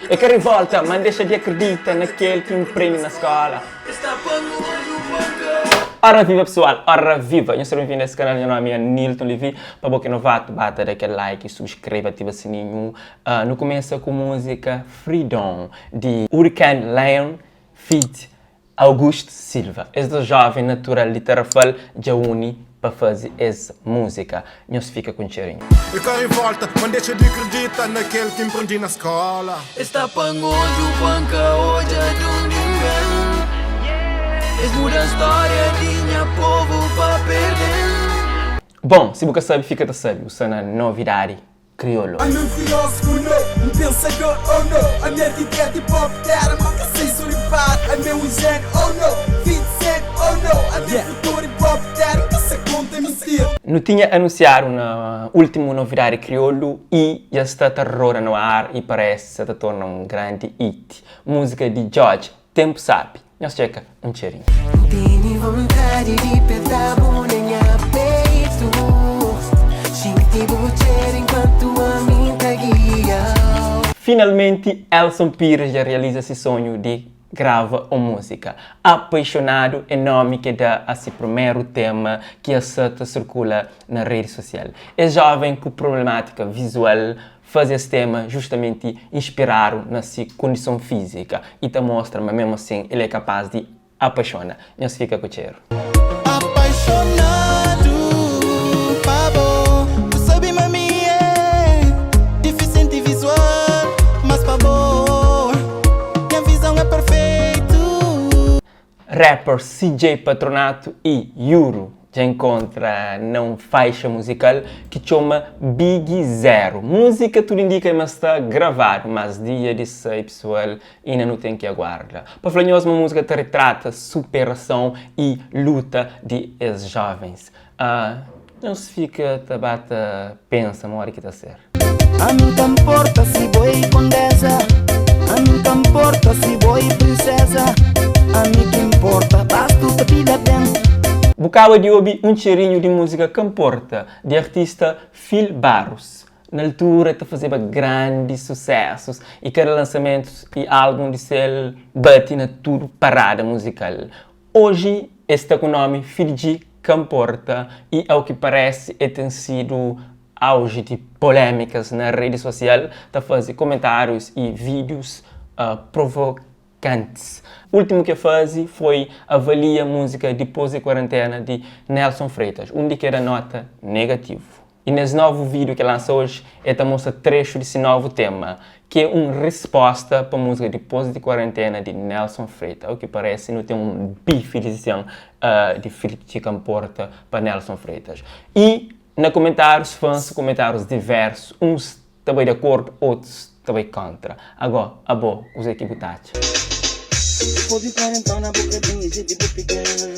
E que revolta, mas deixa de acreditar naquele que me prende na escola. Ora viva pessoal, ora viva! Eu sou bem-vindo a esse canal, meu nome é Nilton Levi. Para você que não vai, bata daquele like, subscreva, ativa o sininho. No começo com música Freedom, de Hurricane Lion, feat. Augusto Silva. Este jovem natural de Tarrafal já une para fazer essa música. Não se fica com cheirinho. E cá em volta, mas deixa de acreditar naquele que me aprendi na escola. Está pangoso, panca, hoje é de um ninguém. Es muda a história, tinha povo para perder. Bom, se você sabe, fica a saber. O sana novidade crioulo. I'm um filósofo, não, pensador, oh não. A minha identidade pop terra, mas que sei solivar. I'm um ingênuo, oh não. 20 cent, oh não. A minha futuro em pop terra, que se conta mentira. Não tinha anunciado uma última novidade crioulo e já está terror no ar e parece que se torna um grande hit. Música de George, Tempo Sabe. Nós checa um cheirinho. Tenho vontade de apertar a minha peito. Sinto o cheiro enquanto a minha guia. Finalmente, Elson Pires já realiza esse sonho de gravar uma música. Apaixonado é nome que dá a seu primeiro tema que a seta circula na rede social. É jovem com problemática visual, faz esse tema justamente inspirado na sua condição física e te mostra, mas mesmo assim ele é capaz de apaixonar. Não se fica com o cheiro. Apaixonado, pabo, tu sabe mami é deficiente visual, mas pabo, minha visão é perfeito. Rapper CJ Patronato e Yuru já encontra numa faixa musical que chama Big Zero. Música tudo indica que está gravado, mas dia de sair pessoal ainda não tem que aguardar. Para falar uma música que retrata superação e luta de jovens. Não se fica, tabata, pensa, uma hora que está certo. A mim não importa se vou condesa, a mim não importa se vou princesa, a mim que importa, basta a vida bem. Bocava de ouvir um cheirinho de música Camporta, de artista Phil Barros. Na altura, está fazendo grandes sucessos e cada lançamento e álbum de selo bate na tudo parada musical. Hoje, está com o nome Phil Camporta e, ao que parece, tem sido auge de polêmicas na rede social, está fazendo comentários e vídeos provocantes. O último que fez foi avaliar a música Depois da Quarentena de Nelson Freitas, onde que era nota negativo. E nesse novo vídeo que lançou hoje, ele mostra trecho desse novo tema, que é uma resposta para a música Depois da Quarentena de Nelson Freitas. O que parece não tem um bife de decisão de Felipe Camporta para Nelson Freitas. E nos comentários, fãs, comentários diversos, uns também de acordo, outros também contra. Agora, a boa, os equiputados. Depois de quarentena, boca bem exige de pequena.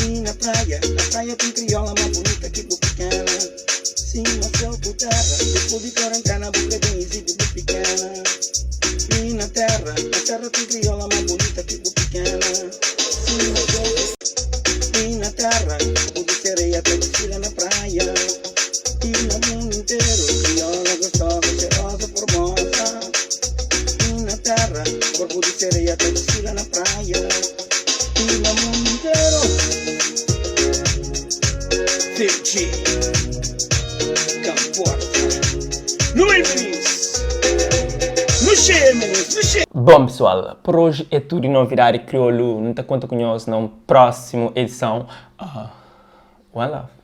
E na praia tem crioula mais bonita que boca pequena. Sim, no céu por terra, depois de quarentena, boca bem exige de pequena. E na terra tem crioula mais bonita que boca pequena. Sim, no céu e na terra, o de sereia tem desfila na praia. E no mundo inteiro, crioula gostosa, cheirosa, formosa. E na terra, corpo de sereia tem desfila na praia. E no mundo inteiro, Fiji, Camporta, no Elvis, no Chemes, no Chemes. Bom pessoal, por hoje é tudo de novidade crioulo. Não te conta com nós na próxima edição. One love.